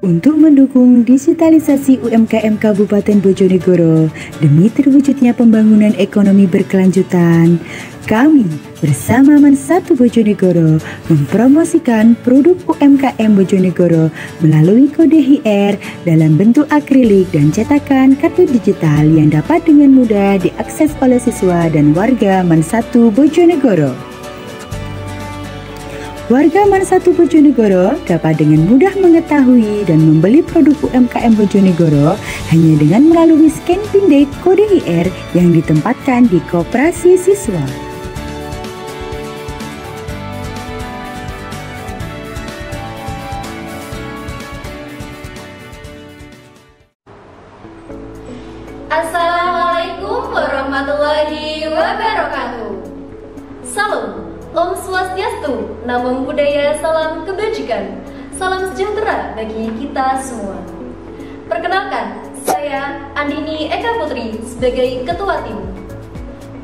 untuk mendukung digitalisasi UMKM Kabupaten Bojonegoro demi terwujudnya pembangunan ekonomi berkelanjutan. Kami bersama Man1 Bojonegoro mempromosikan produk UMKM Bojonegoro melalui kode HR dalam bentuk akrilik dan cetakan kartu digital yang dapat dengan mudah diakses oleh siswa dan warga Man1 Bojonegoro. Warga Man1 Bojonegoro dapat dengan mudah mengetahui dan membeli produk UMKM Bojonegoro hanya dengan melalui scan PIN date kode HR yang ditempatkan di koperasi siswa. Assalamualaikum warahmatullahi wabarakatuh. Salam. Om Swastiastu, Namo Buddhaya, salam kebajikan, salam sejahtera bagi kita semua. Perkenalkan, saya Andini Eka Putri sebagai Ketua Tim.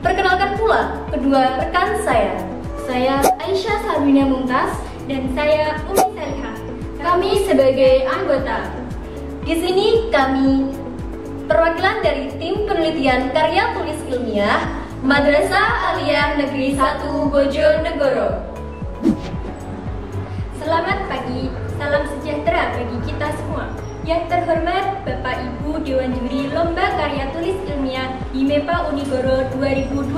Perkenalkan pula kedua rekan saya Aisyah Sabrina Mumtaz dan saya Umi Salihah. Kami sebagai anggota. Di sini kami perwakilan dari tim penelitian karya tulis ilmiah Madrasah Aliyah Negeri 1 Bojonegoro. Selamat pagi, salam sejahtera bagi kita semua. Yang terhormat Bapak Ibu Dewan Juri Lomba Karya Tulis Ilmiah IMEPA Unigoro 2025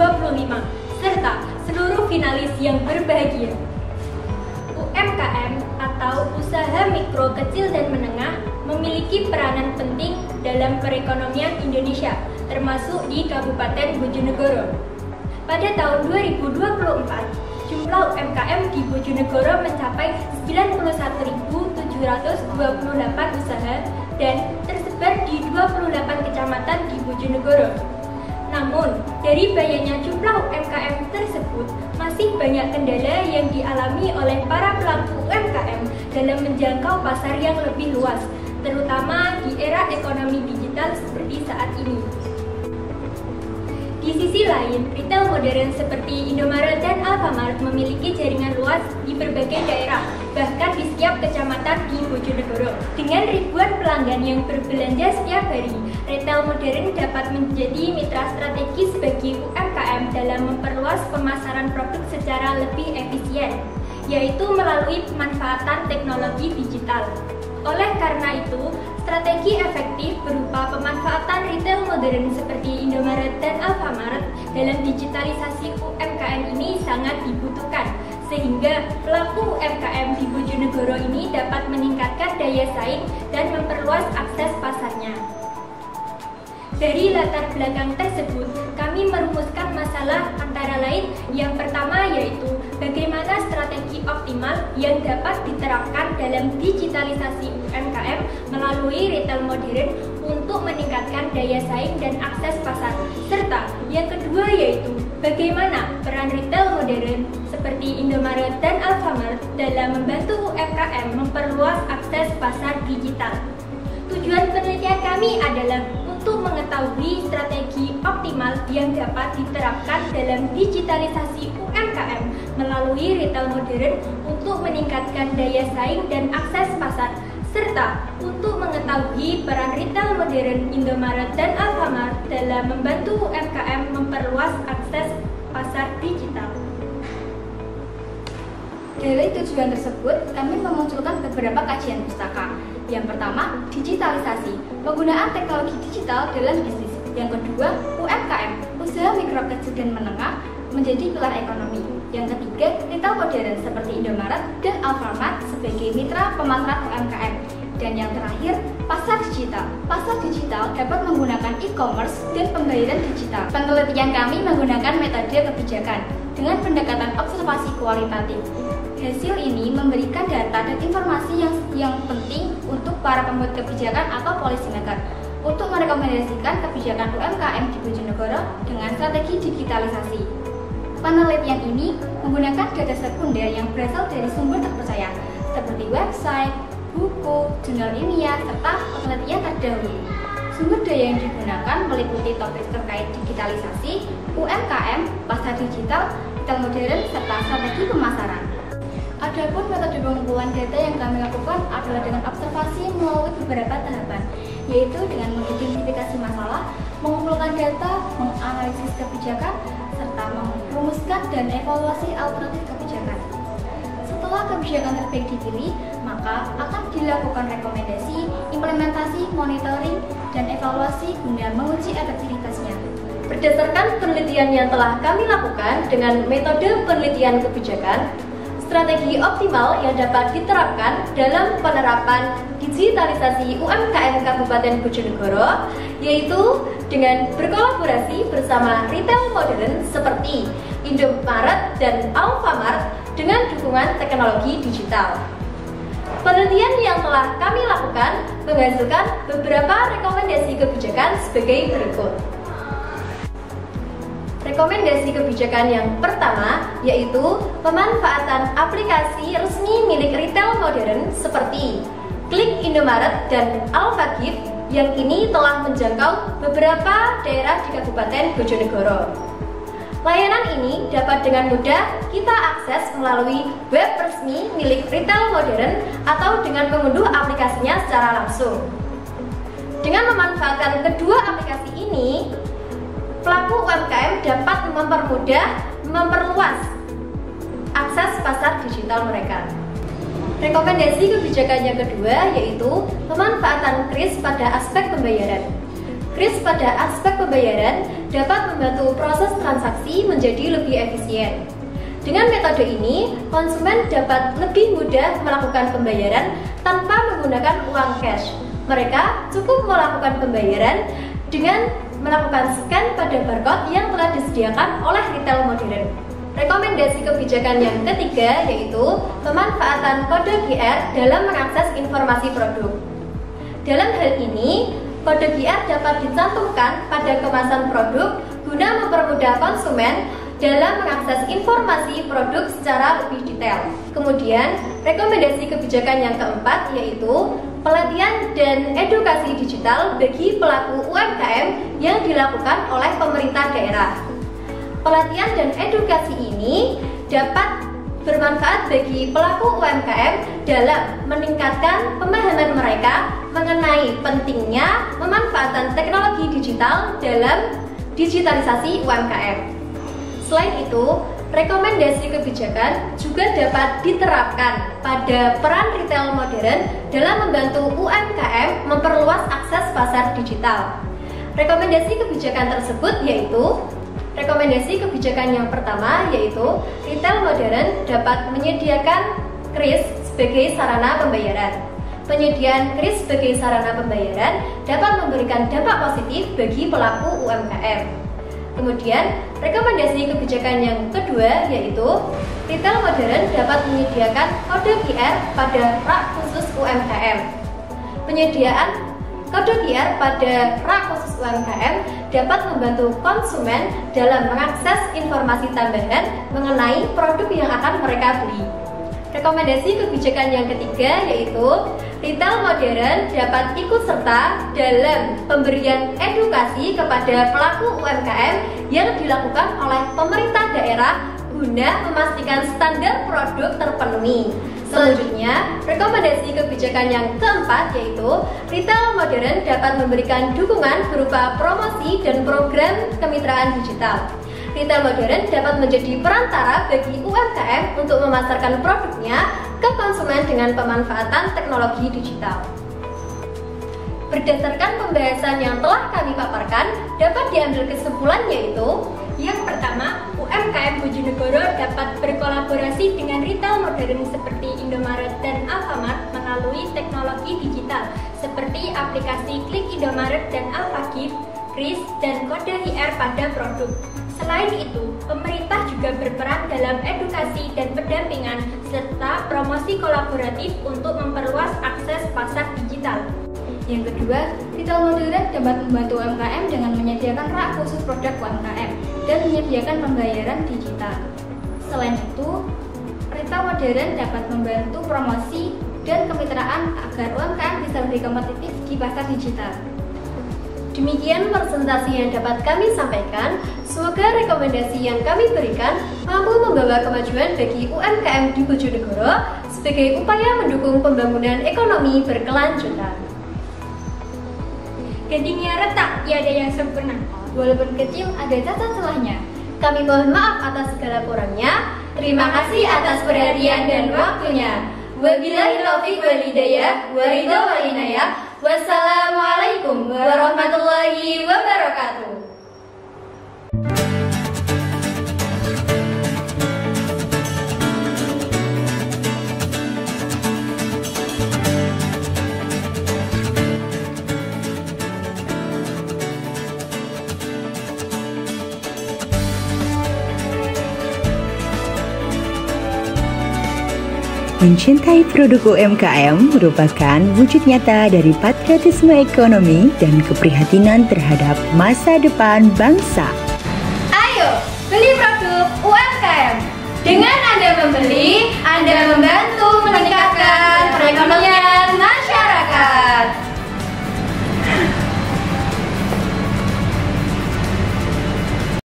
serta seluruh finalis yang berbahagia. UMKM atau Usaha Mikro Kecil dan Menengah memiliki peranan penting dalam perekonomian Indonesia, termasuk di Kabupaten Bojonegoro. Pada tahun 2024, jumlah UMKM di Bojonegoro mencapai 91.728 usaha dan tersebar di 28 kecamatan di Bojonegoro. Namun, dari banyaknya jumlah UMKM tersebut, masih banyak kendala yang dialami oleh para pelaku UMKM dalam menjangkau pasar yang lebih luas, terutama di era ekonomi digital seperti saat ini. Di sisi lain, retail modern seperti Indomaret dan Alfamart memiliki jaringan luas di berbagai daerah, bahkan di setiap kecamatan di Bojonegoro. Dengan ribuan pelanggan yang berbelanja setiap hari, retail modern dapat menjadi mitra strategis bagi UMKM dalam memperluas pemasaran produk secara lebih efisien, yaitu melalui pemanfaatan teknologi digital. Oleh karena itu, strategi efektif berupa pemanfaatan retail modern seperti Indomaret dan Alfamart dalam digitalisasi UMKM ini sangat dibutuhkan, sehingga pelaku UMKM di Bojonegoro ini dapat meningkatkan daya saing dan memperluas akses pasarnya. Dari latar belakang tersebut, kami merumuskan masalah antara lain yang pertama yaitu bagaimana strategi optimal yang dapat diterapkan dalam digitalisasi UMKM melalui retail modern untuk meningkatkan daya saing dan akses pasar. Serta yang kedua yaitu bagaimana peran retail modern seperti Indomaret dan Alfamart dalam membantu UMKM memperluas akses pasar digital. Tujuan penelitian kami adalah untuk mengetahui strategi optimal yang dapat diterapkan dalam digitalisasi UMKM melalui retail modern untuk meningkatkan daya saing dan akses pasar, serta untuk mengetahui peran retail modern Indomaret dan Alfamart dalam membantu UMKM memperluas akses pasar digital. Dari tujuan tersebut, kami memunculkan beberapa kajian pustaka. Yang pertama, digitalisasi, penggunaan teknologi digital dalam bisnis. Yang kedua, UMKM, usaha mikro kecil dan menengah menjadi pilar ekonomi. Yang ketiga, retail modern seperti Indomaret dan Alfamart sebagai mitra pemasaran UMKM. Dan yang terakhir, pasar digital. Pasar digital dapat menggunakan e-commerce dan pembayaran digital. Penelitian kami menggunakan metode kebijakan dengan pendekatan observasi kualitatif. Hasil ini memberikan data dan informasi yang penting untuk para pembuat kebijakan atau policymaker untuk merekomendasikan kebijakan UMKM di Bojonegoro dengan strategi digitalisasi. Penelitian ini menggunakan data sekunder yang berasal dari sumber terpercaya seperti website, buku, jurnal ilmiah, serta penelitian terdahulu. Sumber daya yang digunakan meliputi topik terkait digitalisasi, UMKM, pasar digital, retail modern, serta strategi pemasaran. Adapun metode pengumpulan data yang kami lakukan adalah dengan observasi melalui beberapa tahapan, yaitu dengan mengidentifikasi masalah, mengumpulkan data, menganalisis kebijakan, serta merumuskan dan evaluasi alternatif kebijakan. Setelah kebijakan terbaik dipilih, maka akan dilakukan rekomendasi, implementasi, monitoring, dan evaluasi guna menguji efektivitasnya. Berdasarkan penelitian yang telah kami lakukan dengan metode penelitian kebijakan, strategi optimal yang dapat diterapkan dalam penerapan digitalisasi UMKM Kabupaten Bojonegoro yaitu dengan berkolaborasi bersama retail modern seperti Indomaret dan Alfamart dengan dukungan teknologi digital. Penelitian yang telah kami lakukan menghasilkan beberapa rekomendasi kebijakan sebagai berikut. Rekomendasi kebijakan yang pertama yaitu pemanfaatan aplikasi resmi milik retail modern seperti Klik Indomaret dan Alfagift yang kini telah menjangkau beberapa daerah di Kabupaten Bojonegoro. Layanan ini dapat dengan mudah kita akses melalui web resmi milik retail modern atau dengan mengunduh aplikasinya secara langsung. Dengan memanfaatkan kedua aplikasi ini, pelaku UMKM dapat memperluas akses pasar digital mereka. Rekomendasi kebijakan yang kedua yaitu pemanfaatan KRIS pada aspek pembayaran. KRIS pada aspek pembayaran dapat membantu proses transaksi menjadi lebih efisien. Dengan metode ini, konsumen dapat lebih mudah melakukan pembayaran tanpa menggunakan uang cash. Mereka cukup melakukan pembayaran dengan melakukan scan pada barcode yang telah disediakan oleh retail modern. Rekomendasi kebijakan yang ketiga yaitu pemanfaatan kode QR dalam mengakses informasi produk. Dalam hal ini, kode QR dapat dicantumkan pada kemasan produk guna mempermudah konsumen dalam mengakses informasi produk secara lebih detail. Kemudian, rekomendasi kebijakan yang keempat yaitu pelatihan dan edukasi digital bagi pelaku UMKM yang dilakukan oleh pemerintah daerah. Pelatihan dan edukasi ini dapat bermanfaat bagi pelaku UMKM dalam meningkatkan pemahaman mereka mengenai pentingnya pemanfaatan teknologi digital dalam digitalisasi UMKM. Selain itu, rekomendasi kebijakan juga dapat diterapkan pada peran retail modern dalam membantu UMKM memperluas akses pasar digital. Rekomendasi kebijakan tersebut yaitu rekomendasi kebijakan yang pertama yaitu retail modern dapat menyediakan KRIS sebagai sarana pembayaran. Penyediaan KRIS sebagai sarana pembayaran dapat memberikan dampak positif bagi pelaku UMKM. Kemudian, rekomendasi kebijakan yang kedua yaitu retail modern dapat menyediakan kode QR pada rak khusus UMKM. Penyediaan kode QR pada rak khusus UMKM dapat membantu konsumen dalam mengakses informasi tambahan mengenai produk yang akan mereka beli. Rekomendasi kebijakan yang ketiga yaitu retail modern dapat ikut serta dalam pemberian edukasi kepada pelaku UMKM yang dilakukan oleh pemerintah daerah guna memastikan standar produk terpenuhi. Selanjutnya, rekomendasi kebijakan yang keempat yaitu retail modern dapat memberikan dukungan berupa promosi dan program kemitraan digital. Retail modern dapat menjadi perantara bagi UMKM untuk memasarkan produknya ke konsumen dengan pemanfaatan teknologi digital. Berdasarkan pembahasan yang telah kami paparkan, dapat diambil kesimpulan yaitu yang pertama, UMKM Bojonegoro dapat berkolaborasi dengan retail modern seperti Indomaret dan Alfamart melalui teknologi digital seperti aplikasi Klik Indomaret dan Alfagift, KRIS, dan kode QR pada produk. Selain itu, pemerintah juga berperan dalam edukasi dan pendampingan serta promosi kolaboratif untuk memperluas akses pasar digital. Yang kedua, retail modern dapat membantu UMKM dengan menyediakan rak khusus produk UMKM dan menyediakan pembayaran digital. Selain itu, retail modern dapat membantu promosi dan kemitraan agar UMKM bisa lebih kompetitif di pasar digital. Demikian presentasi yang dapat kami sampaikan. Semoga rekomendasi yang kami berikan mampu membawa kemajuan bagi UMKM di Bojonegoro sebagai upaya mendukung pembangunan ekonomi berkelanjutan. Gadingnya retak, tiada yang sempurna. Walaupun kecil, ada cacat celahnya. Kami mohon maaf atas segala kurangnya. Terima kasih atas perhatian dan waktunya. Wabillahi taufiq wal hidayah, wa ridha wal inayah. Wassalamualaikum warahmatullahi wabarakatuh. Mencintai produk UMKM merupakan wujud nyata dari patriotisme ekonomi dan keprihatinan terhadap masa depan bangsa. Ayo, beli produk UMKM. Dengan Anda membeli, Anda membantu